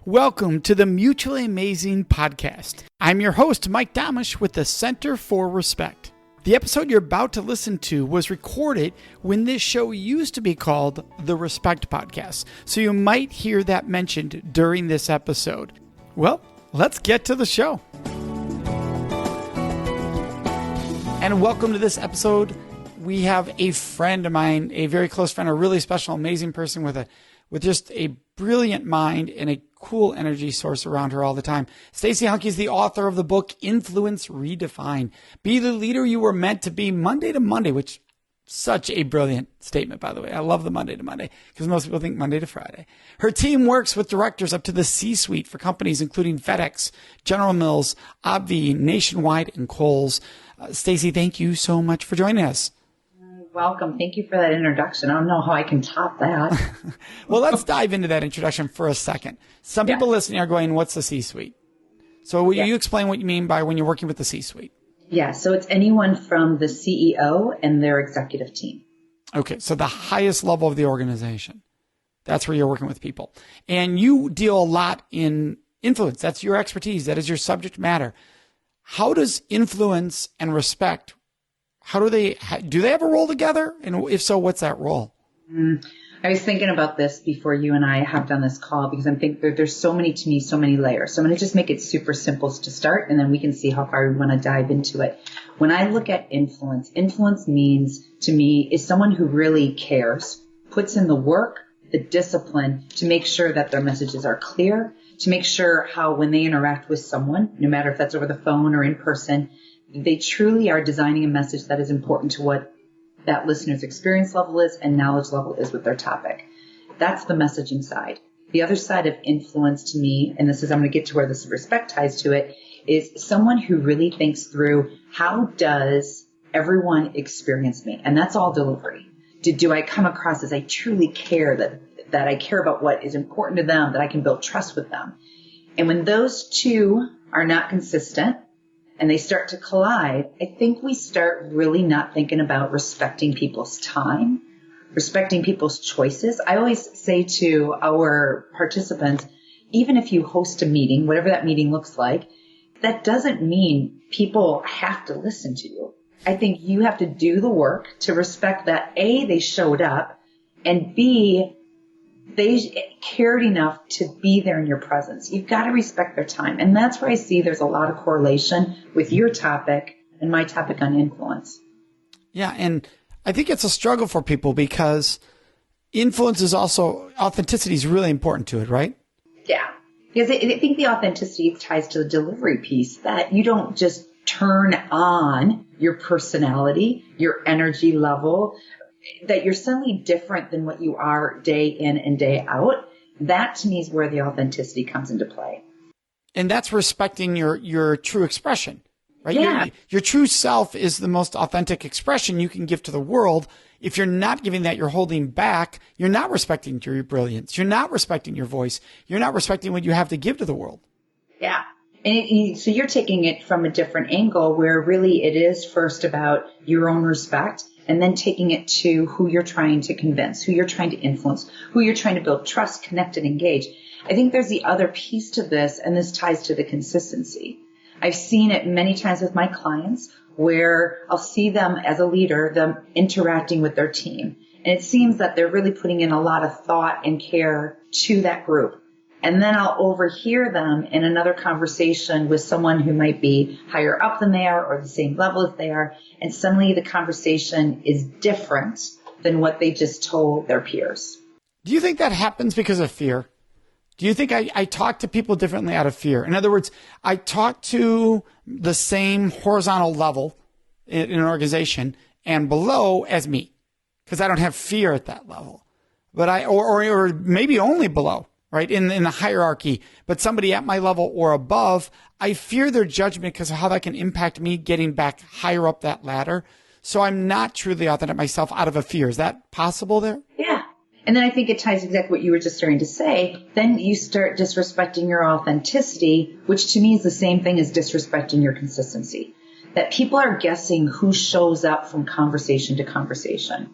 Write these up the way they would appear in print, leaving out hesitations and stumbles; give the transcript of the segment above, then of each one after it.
Welcome to the Mutually Amazing Podcast. I'm your host, Mike Domitrz with the Center for Respect. The episode you're about to listen to was recorded when this show used to be called the Respect Podcast, so you might hear that mentioned during this episode. Well, let's get to the show. And welcome to this episode. We have a friend of mine, a very close friend, a really special, amazing person with just a brilliant mind and a cool energy source around her all the time. Stacey Hanke is the author of the book Influence Redefined. Be the leader you were meant to be, Monday to Monday, which such a brilliant statement, by the way. I love the Monday to Monday because most people think Monday to Friday. Her team works with directors up to the C-suite for companies including FedEx, General Mills, Obvi, Nationwide, and Kohl's. Stacey, thank you so much for joining us. Welcome. Thank you for that introduction. I don't know how I can top that. Well, let's dive into that introduction for a second. Some people listening are going, what's the C-suite? So will you explain what you mean by when you're working with the C-suite? Yeah, so it's anyone from the CEO and their executive team. Okay, so the highest level of the organization. That's where you're working with people. And you deal a lot in influence. That's your expertise. That is your subject matter. How does influence and respect, do they have a role together? And if so, what's that role? I was thinking about this before you and I hopped on this call because I think there's so many layers. So I'm going to just make it super simple to start, and then we can see how far we want to dive into it. When I look at influence means to me is someone who really cares, puts in the work, the discipline to make sure that their messages are clear, to make sure how when they interact with someone, no matter if that's over the phone or in person, they truly are designing a message that is important to what that listener's experience level is and knowledge level is with their topic. That's the messaging side. The other side of influence to me, and this is, I'm going to get to where this respect ties to it, is someone who really thinks through how does everyone experience me? And that's all delivery. Do I come across as I truly care, that I care about what is important to them, that I can build trust with them? And when those two are not consistent, and they start to collide, I think we start really not thinking about respecting people's time, respecting people's choices. I always say to our participants, even if you host a meeting, whatever that meeting looks like, that doesn't mean people have to listen to you. I think you have to do the work to respect that, A, they showed up, and B, they cared enough to be there in your presence. You've got to respect their time. And that's where I see there's a lot of correlation with your topic and my topic on influence. Yeah, and I think it's a struggle for people because influence is also, authenticity is really important to it, right? Yeah, because I think the authenticity ties to the delivery piece, that you don't just turn on your personality, your energy level, that you're suddenly different than what you are day in and day out. That to me is where the authenticity comes into play. And that's respecting your true expression, right? Yeah. Your true self is the most authentic expression you can give to the world. If you're not giving that, you're holding back. You're not respecting your brilliance. You're not respecting your voice. You're not respecting what you have to give to the world. Yeah. And so you're taking it from a different angle where really it is first about your own respect, and then taking it to who you're trying to convince, who you're trying to influence, who you're trying to build trust, connect, and engage. I think there's the other piece to this, and this ties to the consistency. I've seen it many times with my clients where I'll see them as a leader, them interacting with their team. And it seems that they're really putting in a lot of thought and care to that group. And then I'll overhear them in another conversation with someone who might be higher up than they are or the same level as they are. And suddenly the conversation is different than what they just told their peers. Do you think that happens because of fear? Do you think I talk to people differently out of fear? In other words, I talk to the same horizontal level in an organization and below as me because I don't have fear at that level. But or maybe only below. Right, in the hierarchy, but somebody at my level or above, I fear their judgment because of how that can impact me getting back higher up that ladder. So I'm not truly authentic myself out of a fear. Is that possible there? Yeah. And then I think it ties exactly what you were just starting to say. Then you start disrespecting your authenticity, which to me is the same thing as disrespecting your consistency. That people are guessing who shows up from conversation to conversation.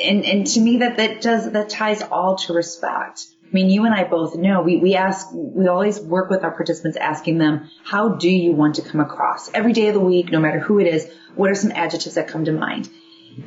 And to me that ties all to respect. I mean, you and I both know we always work with our participants asking them, how do you want to come across? Every day of the week, no matter who it is, what are some adjectives that come to mind?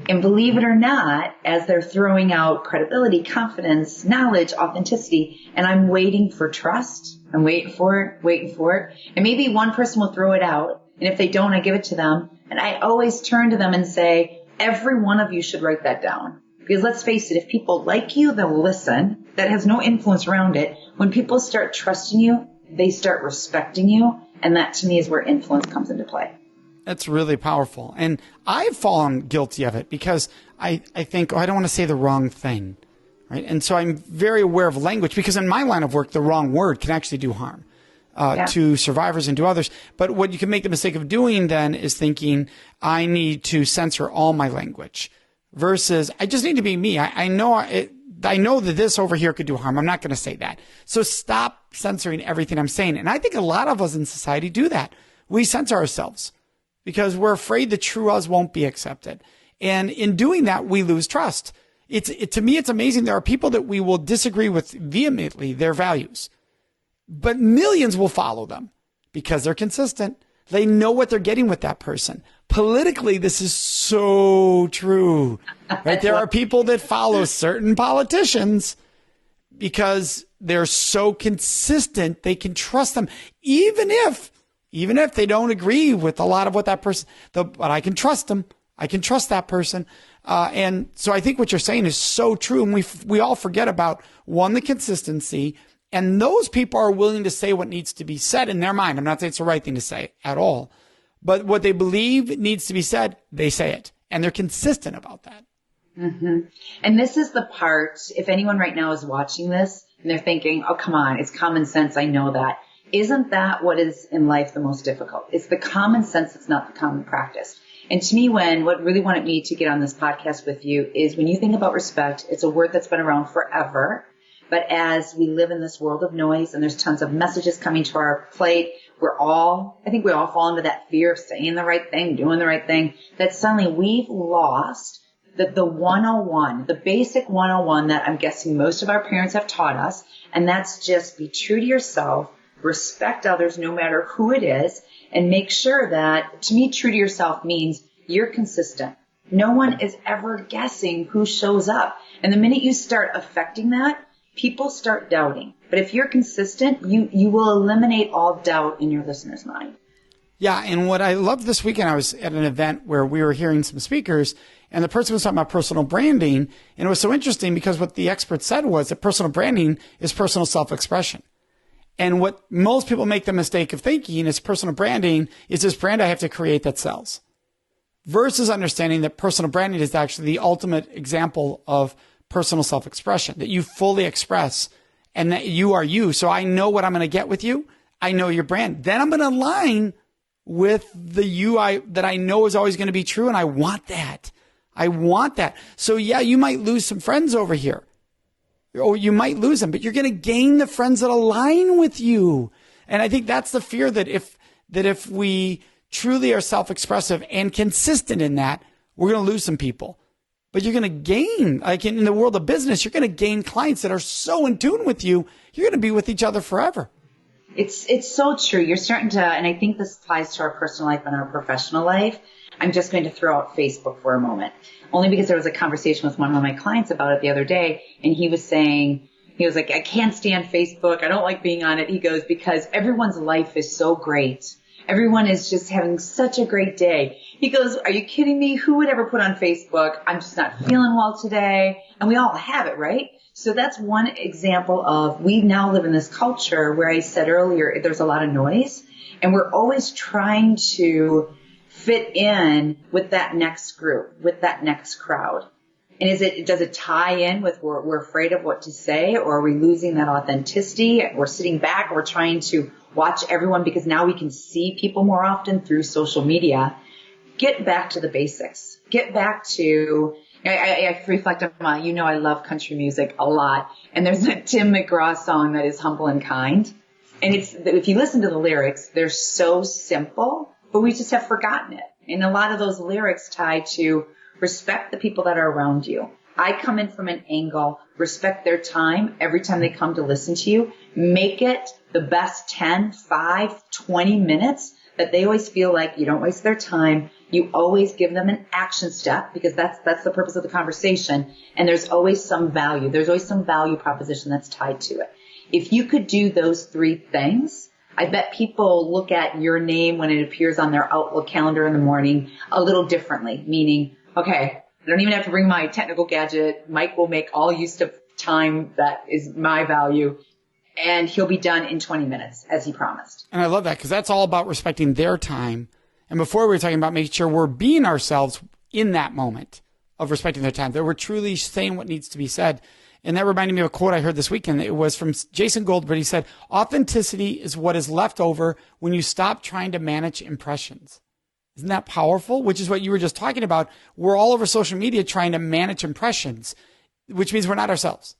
And believe it or not, as they're throwing out credibility, confidence, knowledge, authenticity, and I'm waiting for trust. I'm waiting for it. And maybe one person will throw it out. And if they don't, I give it to them. And I always turn to them and say, every one of you should write that down. Because let's face it, if people like you, they'll listen. That has no influence around it. When people start trusting you, they start respecting you. And that to me is where influence comes into play. That's really powerful. And I've fallen guilty of it because I think, I don't want to say the wrong thing. Right. And so I'm very aware of language because in my line of work, the wrong word can actually do harm to survivors and to others. But what you can make the mistake of doing then is thinking, I need to censor all my language versus I just need to be me. I know that this over here could do harm. I'm not going to say that. So stop censoring everything I'm saying. And I think a lot of us in society do that. We censor ourselves because we're afraid the true us won't be accepted. And in doing that, we lose trust. To me, it's amazing. There are people that we will disagree with vehemently, their values, but millions will follow them because they're consistent. They know what they're getting with that person. Politically, this is so true, right? There are people that follow certain politicians because they're so consistent. They can trust them, even if they don't agree with a lot of what that person, but I can trust them. I can trust that person. And so I think what you're saying is so true. And we all forget about one, the consistency, and those people are willing to say what needs to be said in their mind. I'm not saying it's the right thing to say at all, but what they believe needs to be said, they say it, and they're consistent about that. Mm-hmm. And this is the part, if anyone right now is watching this and they're thinking, oh, come on, it's common sense. I know that. Isn't that what is in life the most difficult? It's the common sense that's not the common practice. And to me, what really wanted me to get on this podcast with you is when you think about respect, it's a word that's been around forever. But as we live in this world of noise and there's tons of messages coming to our plate, I think we all fall into that fear of saying the right thing, doing the right thing, that suddenly we've lost the 101, the basic 101 that I'm guessing most of our parents have taught us. And that's just be true to yourself, respect others no matter who it is, and make sure that, to me, true to yourself means you're consistent. No one is ever guessing who shows up. And the minute you start affecting that, people start doubting. But if you're consistent, you will eliminate all doubt in your listener's mind. Yeah, and what I loved this weekend, I was at an event where we were hearing some speakers, and the person was talking about personal branding. And it was so interesting because what the expert said was that personal branding is personal self-expression. And what most people make the mistake of thinking is personal branding is this brand I have to create that sells, versus understanding that personal branding is actually the ultimate example of personal self-expression, that you fully express and that you are you. So I know what I'm going to get with you. I know your brand. Then I'm going to align with the you that I know is always going to be true. And I want that. I want that. So yeah, you might lose some friends over here. Or you might lose them, but you're going to gain the friends that align with you. And I think that's the fear that if we truly are self-expressive and consistent in that, we're going to lose some people. But you're going to gain, like in the world of business, you're going to gain clients that are so in tune with you. You're going to be with each other forever. It's so true. You're starting to, and I think this applies to our personal life and our professional life. I'm just going to throw out Facebook for a moment, only because there was a conversation with one of my clients about it the other day. And he was like, I can't stand Facebook. I don't like being on it. He goes, because everyone's life is so great. Everyone is just having such a great day. He goes, are you kidding me? Who would ever put on Facebook, I'm just not feeling well today? And we all have it, right? So that's one example of, we now live in this culture where I said earlier, there's a lot of noise, and we're always trying to fit in with that next group, with that next crowd. And does it tie in with we're afraid of what to say, or are we losing that authenticity? We're sitting back, we're trying to watch everyone because now we can see people more often through social media. Get back to the basics. Get back to, I reflect on I love country music a lot. And there's a Tim McGraw song that is Humble and Kind. And if you listen to the lyrics, they're so simple, but we just have forgotten it. And a lot of those lyrics tie to respect the people that are around you. I come in from an angle, respect their time every time they come to listen to you, make it the best 10, 5, 20 minutes that they always feel like you don't waste their time. You always give them an action step because that's the purpose of the conversation. And there's always some value. There's always some value proposition that's tied to it. If you could do those 3 things, I bet people look at your name when it appears on their Outlook calendar in the morning a little differently, meaning, okay, I don't even have to bring my technical gadget. Mike will make all use of time that is my value, and he'll be done in 20 minutes, as he promised. And I love that because that's all about respecting their time. And before we were talking about making sure we're being ourselves in that moment of respecting their time, that we're truly saying what needs to be said. And that reminded me of a quote I heard this weekend. It was from Jason Goldberg. He said, authenticity is what is left over when you stop trying to manage impressions. Isn't that powerful? Which is what you were just talking about. We're all over social media trying to manage impressions, which means we're not ourselves.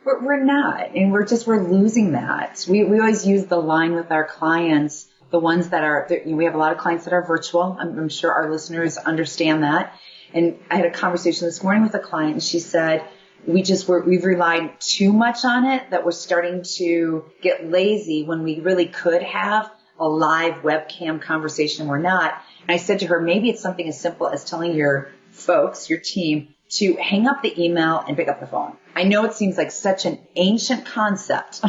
We're not. And we're losing that. We always use the line with our clients, the ones that are, we have a lot of clients that are virtual. I'm sure our listeners understand that. And I had a conversation this morning with a client and she said, we've relied too much on it that we're starting to get lazy when we really could have a live webcam conversation. We're not. And I said to her, maybe it's something as simple as telling your folks, your team, to hang up the email and pick up the phone. I know it seems like such an ancient concept.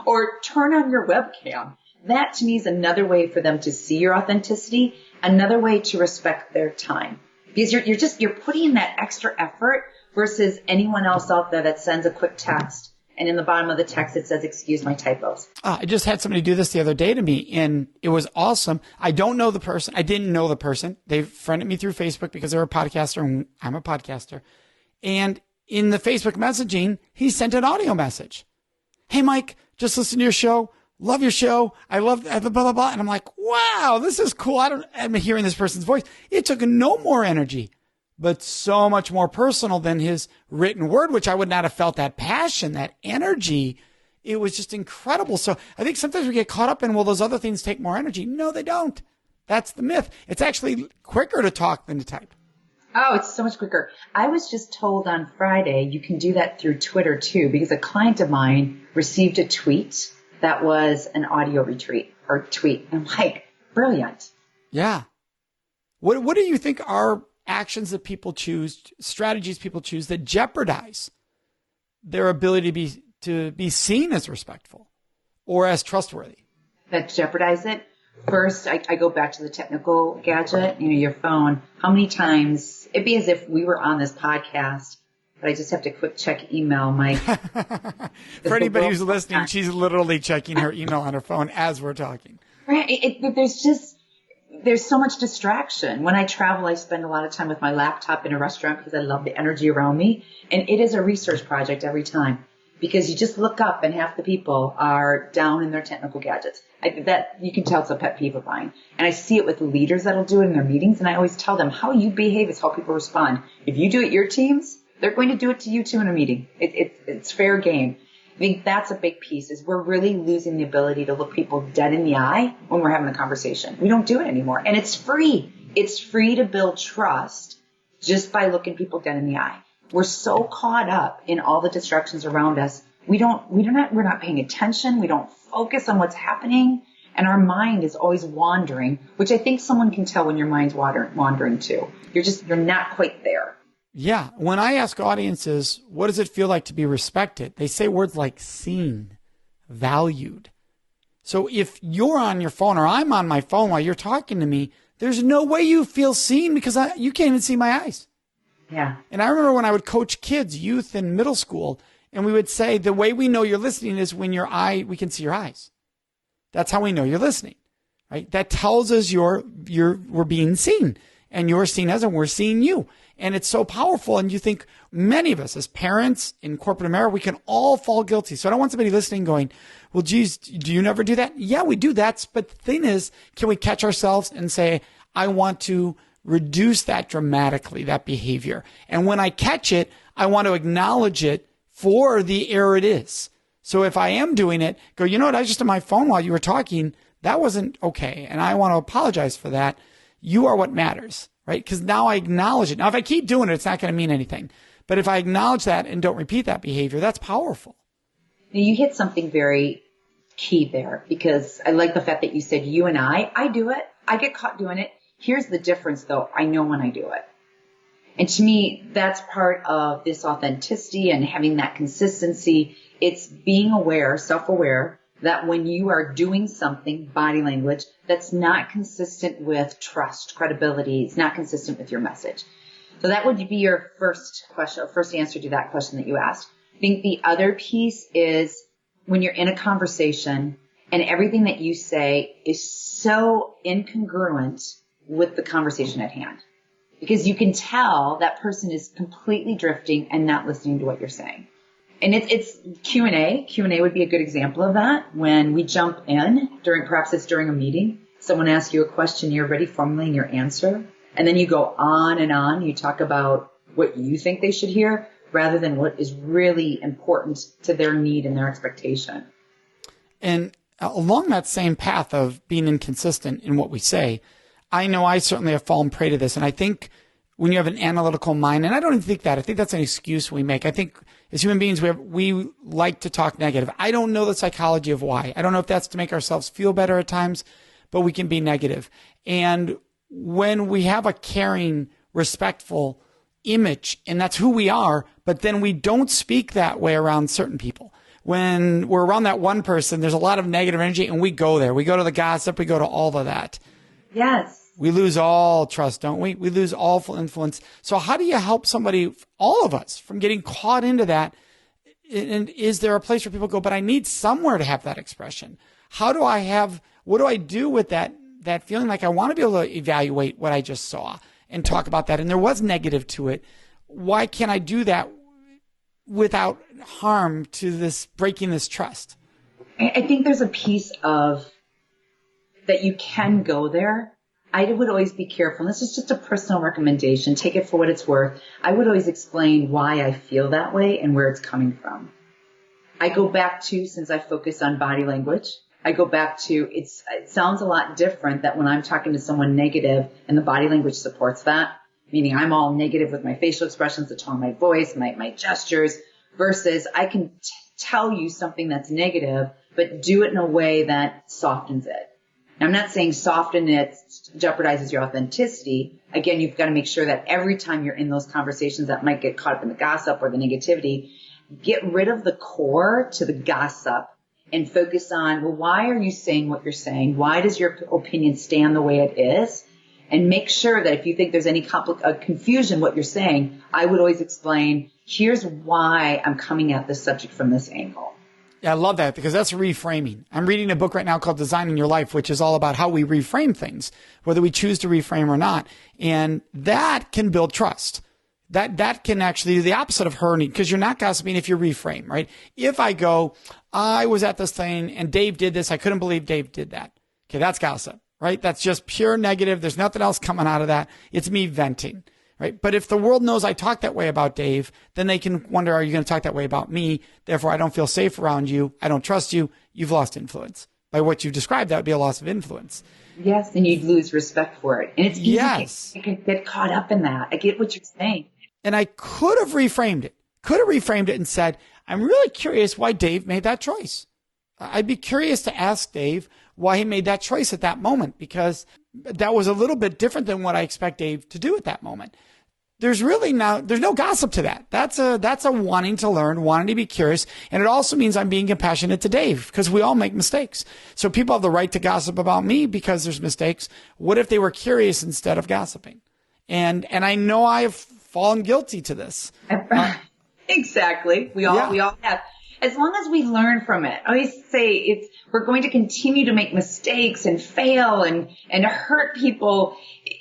Or turn on your webcam. That to me is another way for them to see your authenticity, another way to respect their time. Because you're putting in that extra effort versus anyone else out there that sends a quick text. And in the bottom of the text, it says, excuse my typos. I just had somebody do this the other day to me, and it was awesome. I don't know the person. I didn't know the person. They friended me through Facebook because they're a podcaster, and I'm a podcaster. And in the Facebook messaging, he sent an audio message. Hey, Mike, just listen to your show. Love your show. I love blah, blah, blah. And I'm like, wow, this is cool. I'm hearing this person's voice. It took no more energy, but so much more personal than his written word, which I would not have felt that passion, that energy. It was just incredible. So I think sometimes we get caught up in, well, those other things take more energy. No, they don't. That's the myth. It's actually quicker to talk than to type. Oh, it's so much quicker. I was just told on Friday you can do that through Twitter too, because a client of mine received a tweet that was an audio retweet or tweet. I'm like, brilliant. Yeah. What do you think are actions that people choose, strategies people choose that jeopardize their ability to be seen as respectful or as trustworthy? That jeopardize it? First, I go back to the technical gadget, your phone. How many times, it'd be as if we were on this podcast, but I just have to quick check email. For anybody who's listening, she's literally checking her email on her phone as we're talking. Right. There's so much distraction. When I travel, I spend a lot of time with my laptop in a restaurant because I love the energy around me. And it is a research project every time because you just look up and half the people are down in their technical gadgets. That you can tell it's a pet peeve of mine. And I see it with leaders that'll do it in their meetings. And I always tell them how you behave is how people respond. If you do it your teams, they're going to do it to you too in a meeting. It's fair game. I think that's a big piece is we're really losing the ability to look people dead in the eye when we're having a conversation. We don't do it anymore. And it's free. It's free to build trust just by looking people dead in the eye. We're so caught up in all the distractions around us. We're not paying attention. We don't focus on what's happening. And our mind is always wandering, which I think someone can tell when your mind's wandering too. You're not quite there. Yeah. When I ask audiences, what does it feel like to be respected? They say words like seen, valued. So if you're on your phone or I'm on my phone while you're talking to me, there's no way you feel seen because you can't even see my eyes. Yeah. And I remember when I would coach kids, youth in middle school, and we would say the way we know you're listening is when we can see your eyes. That's how we know you're listening, right? That tells us we're being seen and you're seen as and we're seeing you. And it's so powerful. And you think many of us as parents in corporate America, we can all fall guilty. So I don't want somebody listening going, well, geez, do you never do that? Yeah, we do that. But the thing is, can we catch ourselves and say, I want to reduce that dramatically, that behavior. And when I catch it, I want to acknowledge it for the error it is. So if I am doing it, go, you know what? I was just on my phone while you were talking. That wasn't okay. And I want to apologize for that. You are what matters. right? Because now I acknowledge it. Now, if I keep doing it, it's not going to mean anything. But if I acknowledge that and don't repeat that behavior, that's powerful. You hit something very key there, because I like the fact that you said you and I do it. I get caught doing it. Here's the difference, though. I know when I do it. And to me, that's part of this authenticity and having that consistency. It's being aware, self-aware, that when you are doing something, body language, that's not consistent with trust, credibility, it's not consistent with your message. So that would be your first question, or first answer to that question that you asked. I think the other piece is when you're in a conversation and everything that you say is so incongruent with the conversation at hand. Because you can tell that person is completely drifting and not listening to what you're saying. And it's Q&A. Q&A would be a good example of that. When we jump in perhaps it's during a meeting, someone asks you a question, you're already formulating your answer. And then you go on and on. You talk about what you think they should hear rather than what is really important to their need and their expectation. And along that same path of being inconsistent in what we say, I know I certainly have fallen prey to this. And I think when you have an analytical mind, and I don't even think that, I think that's an excuse we make. I think as human beings, we like to talk negative. I don't know the psychology of why. I don't know if that's to make ourselves feel better at times, but we can be negative. And when we have a caring, respectful image, and that's who we are, but then we don't speak that way around certain people. When we're around that one person, there's a lot of negative energy, and we go there. We go to the gossip. We go to all of that. Yes. We lose all trust, don't we? We lose all influence. So how do you help somebody, all of us, from getting caught into that? And is there a place where people go, but I need somewhere to have that expression? What do I do with that feeling like I want to be able to evaluate what I just saw and talk about that? And there was negative to it. Why can't I do that without harm to this, breaking this trust? I think there's a piece of that you can go there. I would always be careful. And this is just a personal recommendation. Take it for what it's worth. I would always explain why I feel that way and where it's coming from. I go back to, since I focus on body language, I go back to, it sounds a lot different that when I'm talking to someone negative and the body language supports that, meaning I'm all negative with my facial expressions, the tone of my voice, my gestures, versus I can tell you something that's negative, but do it in a way that softens it. Now, I'm not saying soften it jeopardizes your authenticity. Again, you've got to make sure that every time you're in those conversations that might get caught up in the gossip or the negativity, get rid of the core to the gossip and focus on, well, why are you saying what you're saying? Why does your opinion stand the way it is? And make sure that if you think there's any confusion what you're saying, I would always explain, here's why I'm coming at this subject from this angle. Yeah, I love that because that's reframing. I'm reading a book right now called Designing Your Life, which is all about how we reframe things, whether we choose to reframe or not. And that can build trust. That can actually do the opposite of hurting because you're not gossiping if you reframe, right? If I go, I was at this thing and Dave did this. I couldn't believe Dave did that. Okay, that's gossip, right? That's just pure negative. There's nothing else coming out of that. It's me venting. Right. But if the world knows I talk that way about Dave, then they can wonder, are you going to talk that way about me? Therefore, I don't feel safe around you. I don't trust you. You've lost influence. By what you've described, that would be a loss of influence. Yes. And you'd lose respect for it. And it's easy yes. to get caught up in that. I get what you're saying. And I could have reframed it and said, I'm really curious why Dave made that choice. I'd be curious to ask Dave why he made that choice at that moment, because that was a little bit different than what I expect Dave to do at that moment. There's no gossip to that. That's a wanting to learn, wanting to be curious. And it also means I'm being compassionate to Dave because we all make mistakes. So people have the right to gossip about me because there's mistakes. What if they were curious instead of gossiping? And I know I have fallen guilty to this. Exactly. We all have. As long as we learn from it. I always say we're going to continue to make mistakes and fail and hurt people.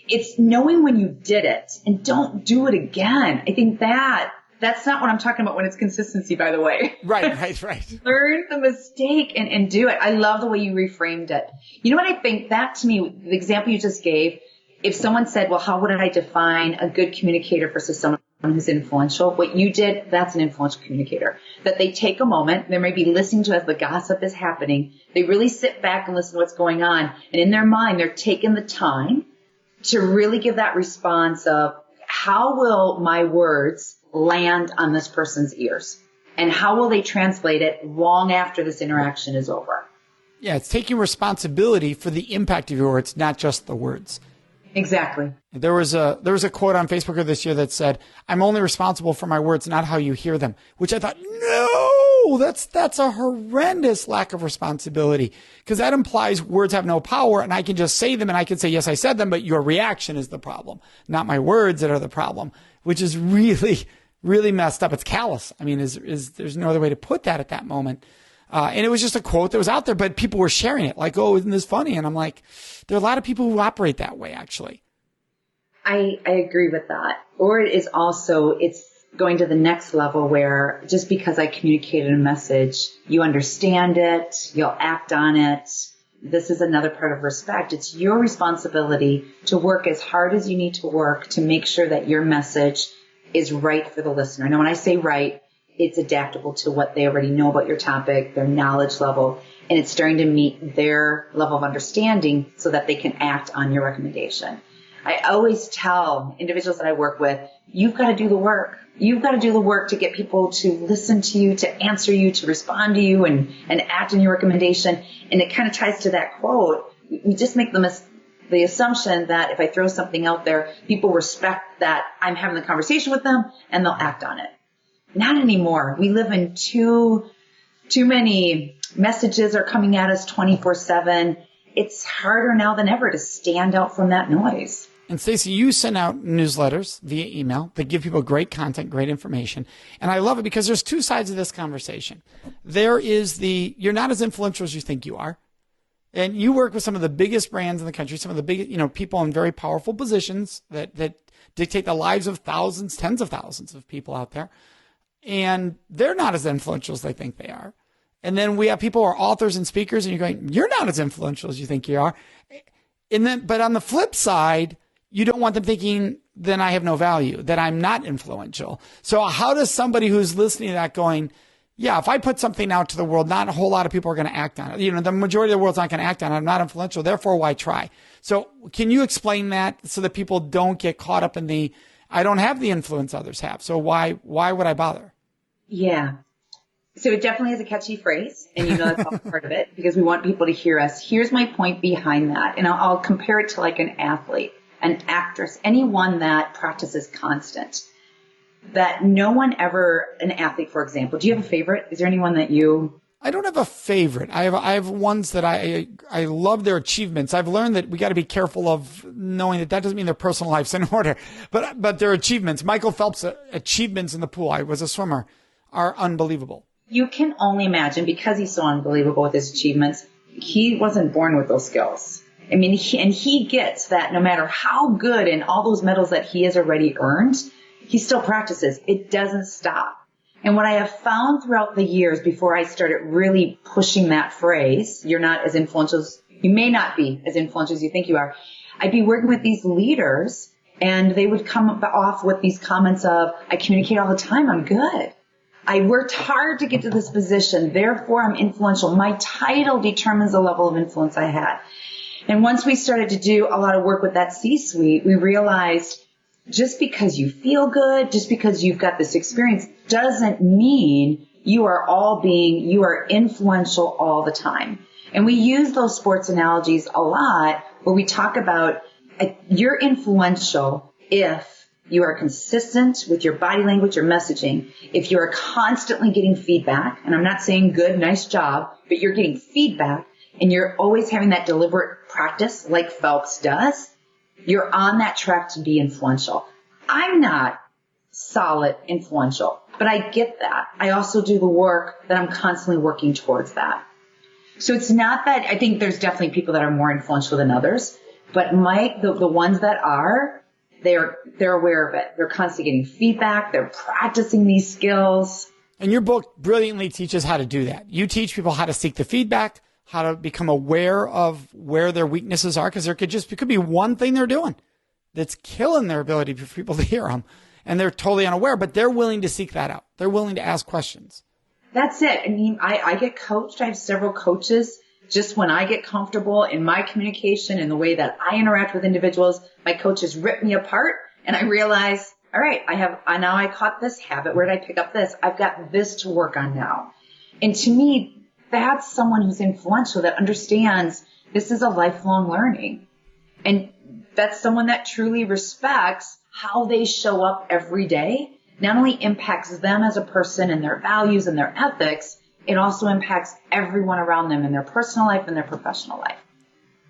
It's knowing when you did it and don't do it again. I think that's not what I'm talking about when it's consistency, by the way. Right. Learn the mistake and do it. I love the way you reframed it. You know what I think? That to me, the example you just gave, if someone said, well, how would I define a good communicator versus someone who's influential? What you did, that's an influential communicator. That they take a moment, they may be listening to as the gossip is happening. They really sit back and listen to what's going on. And in their mind, they're taking the time to really give that response of how will my words land on this person's ears? And how will they translate it long after this interaction is over? Yeah, it's taking responsibility for the impact of your words, not just the words. Exactly. There was a quote on Facebook this year that said, "I'm only responsible for my words, not how you hear them," which I thought, no, that's a horrendous lack of responsibility, because that implies words have no power and I can just say them and I can say, yes, I said them, but your reaction is the problem, not my words that are the problem, which is really, really messed up. It's callous. I mean, there's no other way to put that at that moment. And it was just a quote that was out there, but people were sharing it like, oh, isn't this funny? And I'm like, there are a lot of people who operate that way, actually. I agree with that. Or it is also, it's going to the next level where just because I communicated a message, you understand it, you'll act on it. This is another part of respect. It's your responsibility to work as hard as you need to work to make sure that your message is right for the listener. Now, when I say right, it's adaptable to what they already know about your topic, their knowledge level, and it's starting to meet their level of understanding so that they can act on your recommendation. I always tell individuals that I work with, you've got to do the work. You've got to do the work to get people to listen to you, to answer you, to respond to you, and act on your recommendation. And it kind of ties to that quote. We just make the assumption that if I throw something out there, people respect that I'm having the conversation with them and they'll act on it. Not anymore. We live in too many messages are coming at us 24/7. It's harder now than ever to stand out from that noise. And Stacey, you send out newsletters via email that give people great content, great information. And I love it because there's two sides of this conversation. There is you're not as influential as you think you are. And you work with some of the biggest brands in the country, some of the biggest, people in very powerful positions that dictate the lives of thousands, tens of thousands of people out there. And they're not as influential as they think they are. And then we have people who are authors and speakers, and you're going, you're not as influential as you think you are. But on the flip side, you don't want them thinking, then I have no value, that I'm not influential. So how does somebody who's listening to that going, yeah, if I put something out to the world, not a whole lot of people are going to act on it. The majority of the world's not going to act on it. I'm not influential. Therefore, why try? So can you explain that so that people don't get caught up in I don't have the influence others have. So why would I bother? Yeah. So it definitely is a catchy phrase, and that's all part of it because we want people to hear us. Here's my point behind that, and I'll compare it to like an athlete, an actress, anyone that practices constant. That no one ever, an athlete, for example, do you have a favorite? Is there anyone that you... I don't have a favorite. I have ones that I love their achievements. I've learned that we got to be careful of knowing that doesn't mean their personal life's in order, but their achievements. Michael Phelps' achievements in the pool, I was a swimmer, are unbelievable. You can only imagine, because he's so unbelievable with his achievements, he wasn't born with those skills. I mean, he gets that no matter how good and all those medals that he has already earned, he still practices. It doesn't stop. And what I have found throughout the years before I started really pushing that phrase, you may not be as influential as you think you are, I'd be working with these leaders and they would come off with these comments of, I communicate all the time, I'm good. I worked hard to get to this position, therefore I'm influential. My title determines the level of influence I had. And once we started to do a lot of work with that C-suite, we realized just because you feel good, just because you've got this experience, doesn't mean you are influential all the time. And we use those sports analogies a lot where we talk about you're influential if you are consistent with your body language, your messaging. If you are constantly getting feedback, and I'm not saying good, nice job, but you're getting feedback and you're always having that deliberate practice like Phelps does, you're on that track to be influential. I'm not solid influential, but I get that. I also do the work that I'm constantly working towards that. So it's not that I think there's definitely people that are more influential than others, but Mike, the ones that are, they're aware of it. They're constantly getting feedback. They're practicing these skills. And your book brilliantly teaches how to do that. You teach people how to seek the feedback, how to become aware of where their weaknesses are, because it could be one thing they're doing that's killing their ability for people to hear them. And they're totally unaware, but they're willing to seek that out. They're willing to ask questions. That's it. I mean, I get coached. I have several coaches just when I get comfortable in my communication and the way that I interact with individuals, my coaches rip me apart and I realize, all right, now I caught this habit. Where did I pick up this? I've got this to work on now. And to me, that's someone who's influential, that understands this is a lifelong learning. And that's someone that truly respects how they show up every day. Not only impacts them as a person and their values and their ethics, it also impacts everyone around them in their personal life and their professional life.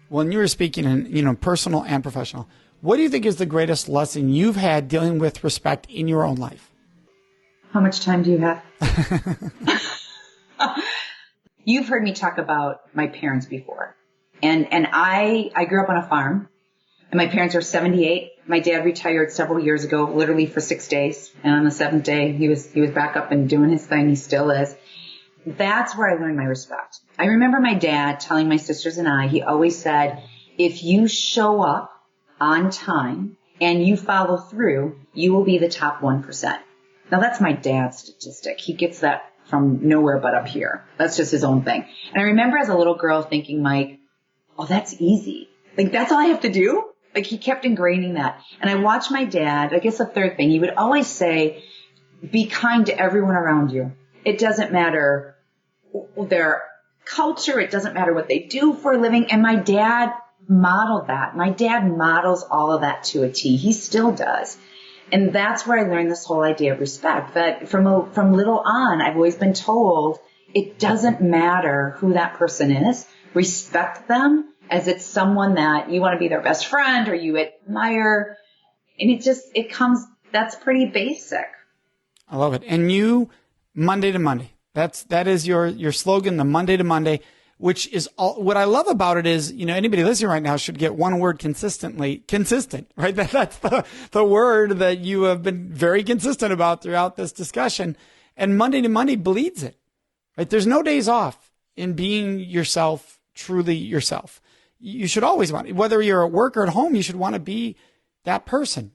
When you were speaking in, personal and professional, what do you think is the greatest lesson you've had dealing with respect in your own life? How much time do you have? You've heard me talk about my parents before. And I grew up on a farm, and my parents are 78. My dad retired several years ago, literally for 6 days. And on the 7th day, he was back up and doing his thing. He still is. That's where I learned my respect. I remember my dad telling my sisters and I, he always said, if you show up on time and you follow through, you will be the top 1%. Now that's my dad's statistic. He gets that from nowhere but up here. That's just his own thing. And I remember as a little girl thinking, Mike, oh, that's easy. Like, that's all I have to do? Like, he kept ingraining that. And I watched my dad, I guess the third thing, he would always say, be kind to everyone around you. It doesn't matter their culture. It doesn't matter what they do for a living. And my dad modeled that. My dad models all of that to a T. He still does. And that's where I learned this whole idea of respect, that from little on, I've always been told it doesn't matter who that person is. Respect them as it's someone that you want to be their best friend or you admire. And that's pretty basic. I love it. And you, Monday to Monday, that is your slogan, the Monday to Monday, which is all, what I love about it is, anybody listening right now should get one word consistent, right? That's the word that you have been very consistent about throughout this discussion. And Monday to Monday bleeds it, right? There's no days off in being yourself, truly yourself. You should always whether you're at work or at home, you should want to be that person.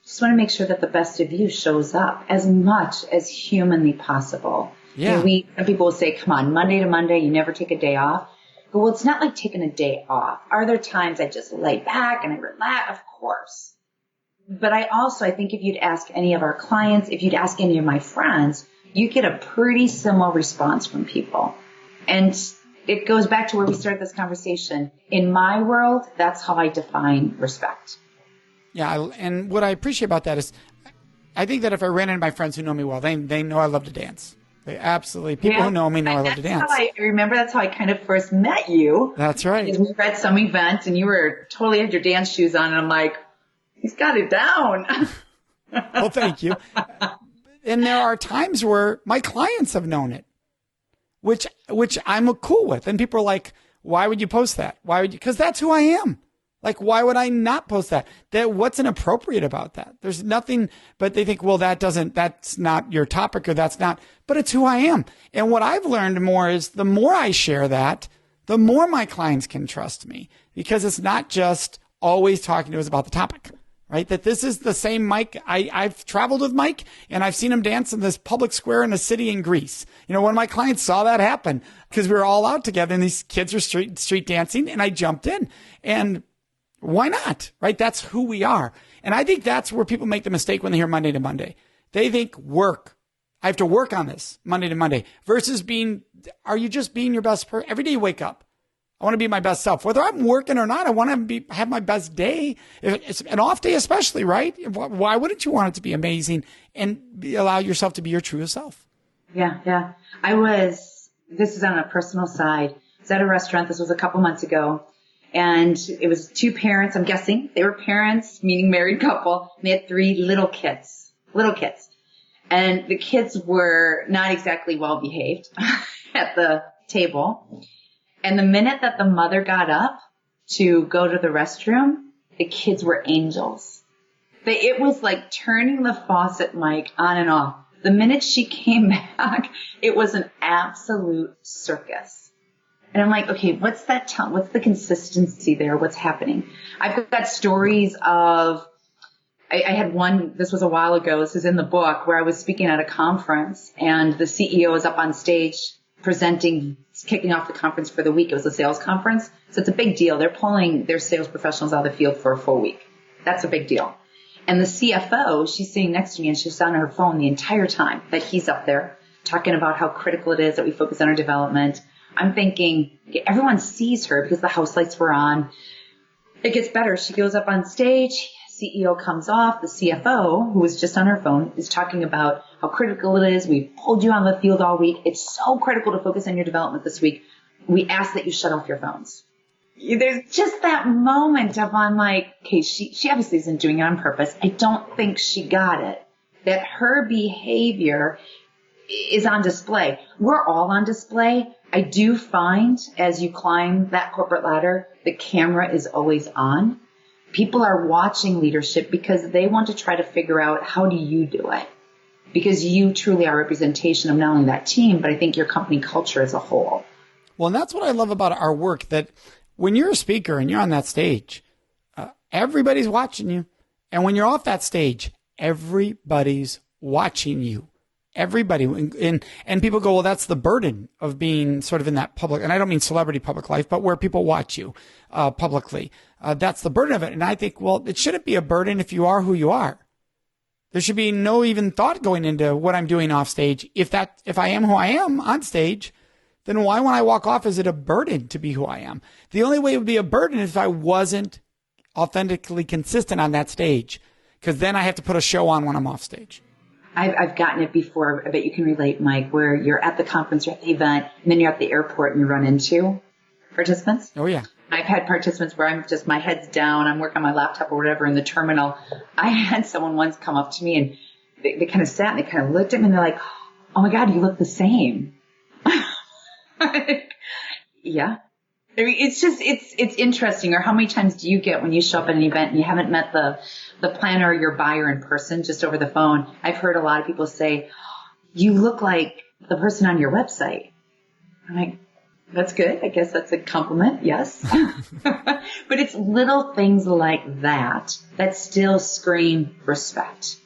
Just want to make sure that the best of you shows up as much as humanly possible. Yeah. Some people will say, come on, Monday to Monday, you never take a day off. But well, it's not like taking a day off. Are there times I just lay back and I relax? Of course. But I think if you'd ask any of our clients, if you'd ask any of my friends, you get a pretty similar response from people. And it goes back to where we started this conversation. In my world, that's how I define respect. Yeah. And what I appreciate about that is I think that if I ran into my friends who know me well, they know I love to dance. They absolutely, people who know me know I love to dance. I remember that's how I kind of first met you. That's right. We were at some event and you were totally had your dance shoes on and I'm like, he's got it down. Well, thank you. And there are times where my clients have known it, which I'm cool with. And people are like, why would you post that? Because that's who I am. Like, why would I not post that? What's inappropriate about that? There's nothing, but they think, well, that's not your topic or that's not, but it's who I am. And what I've learned more is the more I share that, the more my clients can trust me because it's not just always talking to us about the topic, right? That this is the same Mike. I've traveled with Mike and I've seen him dance in this public square in a city in Greece. One of my clients saw that happen because we were all out together and these kids were street dancing and I jumped in and why not? Right? That's who we are. And I think that's where people make the mistake when they hear Monday to Monday. They think work. I have to work on this Monday to Monday versus are you just being your best person? Every day you wake up, I want to be my best self. Whether I'm working or not, I want to have my best day. It's an off day especially, right? Why wouldn't you want it to be amazing and allow yourself to be your truest self? Yeah. This is on a personal side. I was at a restaurant. This was a couple months ago. And it was two parents, I'm guessing. They were parents, meaning married couple. And they had 3 little kids. And the kids were not exactly well behaved at the table. And the minute that the mother got up to go to the restroom, the kids were angels. It was like turning the faucet, Mike, on and off. The minute she came back, it was an absolute circus. And I'm like, okay, what's the consistency there? What's happening? I've got stories of, I had one, this was a while ago, this is in the book, where I was speaking at a conference and the CEO is up on stage presenting, kicking off the conference for the week. It was a sales conference. So it's a big deal. They're pulling their sales professionals out of the field for a full week. That's a big deal. And the CFO, she's sitting next to me and she's on her phone the entire time that he's up there talking about how critical it is that we focus on our development. I'm thinking, everyone sees her because the house lights were on. It gets better. She goes up on stage. CEO comes off. The CFO, who was just on her phone, is talking about how critical it is. We've pulled you on the field all week. It's so critical to focus on your development this week. We ask that you shut off your phones. There's just that moment of, I'm like, okay, she obviously isn't doing it on purpose. I don't think she got it. That her behavior is on display. We're all on display. I do find as you climb that corporate ladder, the camera is always on. People are watching leadership because they want to try to figure out, how do you do it? Because you truly are a representation of not only that team, but I think your company culture as a whole. Well, and that's what I love about our work, that when you're a speaker and you're on that stage, everybody's watching you. And when you're off that stage, everybody's watching you. Everybody. And people go, well, that's the burden of being sort of in that public, and I don't mean celebrity public life, but where people watch you publicly. That's the burden of it. And I think, well, it shouldn't be a burden if you are who you are. There should be no even thought going into what I'm doing off stage. If I am who I am on stage, then why, when I walk off, is it a burden to be who I am? The only way it would be a burden is if I wasn't authentically consistent on that stage, because then I have to put a show on when I'm off stage. I've gotten it before. I bet you can relate, Mike, where you're at the conference, you're at the event, and then you're at the airport and you run into participants. Oh, yeah. I've had participants where I'm just, my head's down, I'm working on my laptop or whatever in the terminal. I had someone once come up to me and they kind of sat and they kind of looked at me and they're like, oh my God, you look the same. Yeah. I mean, it's just, it's interesting. Or how many times do you get when you show up at an event and you haven't met the planner or your buyer in person, just over the phone? I've heard a lot of people say, you look like the person on your website. I'm like, that's good. I guess that's a compliment. Yes. But it's little things like that still scream respect.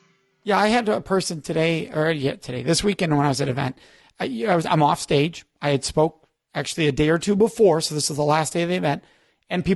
Yeah. I had a person this weekend when I was at an event, I'm off stage. I had spoke actually a day or two before. So this is the last day of the event. And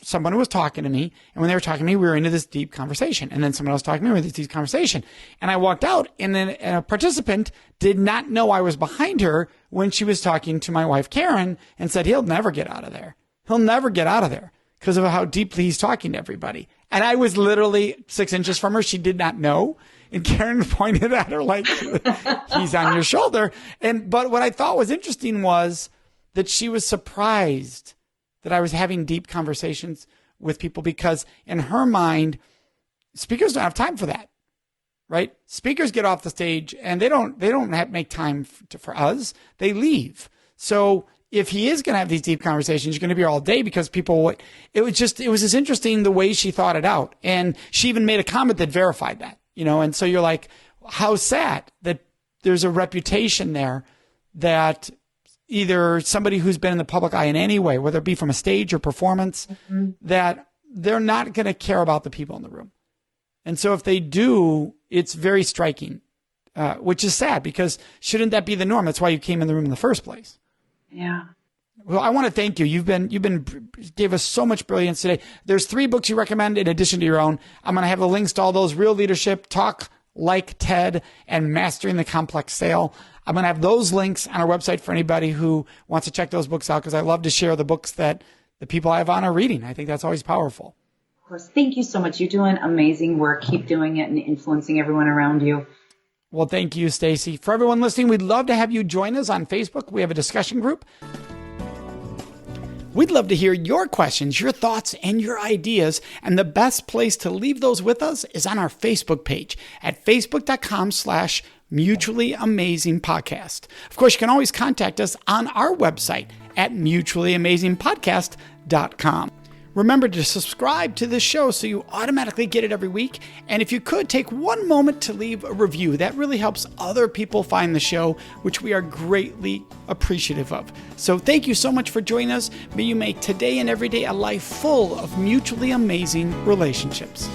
someone was talking to me. And when they were talking to me, we were into this deep conversation. And then someone else talking to me with this deep conversation. And I walked out, and then a participant did not know I was behind her when she was talking to my wife, Karen, and said, he'll never get out of there. He'll never get out of there because of how deeply he's talking to everybody. And I was literally 6 inches from her. She did not know. And Karen pointed at her like, he's on your shoulder. But what I thought was interesting was that she was surprised that I was having deep conversations with people, because in her mind, speakers don't have time for that, right? Speakers get off the stage and they don't make time for us. They leave. So if he is going to have these deep conversations, you're going to be here all day, because it was just interesting the way she thought it out. And she even made a comment that verified that, and so you're like, how sad that there's a reputation there that either somebody who's been in the public eye in any way, whether it be from a stage or performance, that they're not going to care about the people in the room. And so if they do, it's very striking, which is sad, because shouldn't that be the norm? That's why you came in the room in the first place. Yeah. Well, I want to thank you. You've gave us so much brilliance today. There's 3 books you recommend in addition to your own. I'm going to have the links to all those: Real Leadership, Talk Like Ted, and Mastering the Complex Sale. I'm going to have those links on our website for anybody who wants to check those books out, because I love to share the books that the people I have on are reading. I think that's always powerful. Of course. Thank you so much. You're doing amazing work. Keep doing it and influencing everyone around you. Well, thank you, Stacey. For everyone listening, we'd love to have you join us on Facebook. We have a discussion group. We'd love to hear your questions, your thoughts, and your ideas. And the best place to leave those with us is on our Facebook page at facebook.com/Mutually Amazing Podcast. Of course, you can always contact us on our website at mutuallyamazingpodcast.com. Remember to subscribe to this show so you automatically get it every week. And if you could, take one moment to leave a review. That really helps other people find the show, which we are greatly appreciative of. So thank you so much for joining us. May you make today and every day a life full of mutually amazing relationships.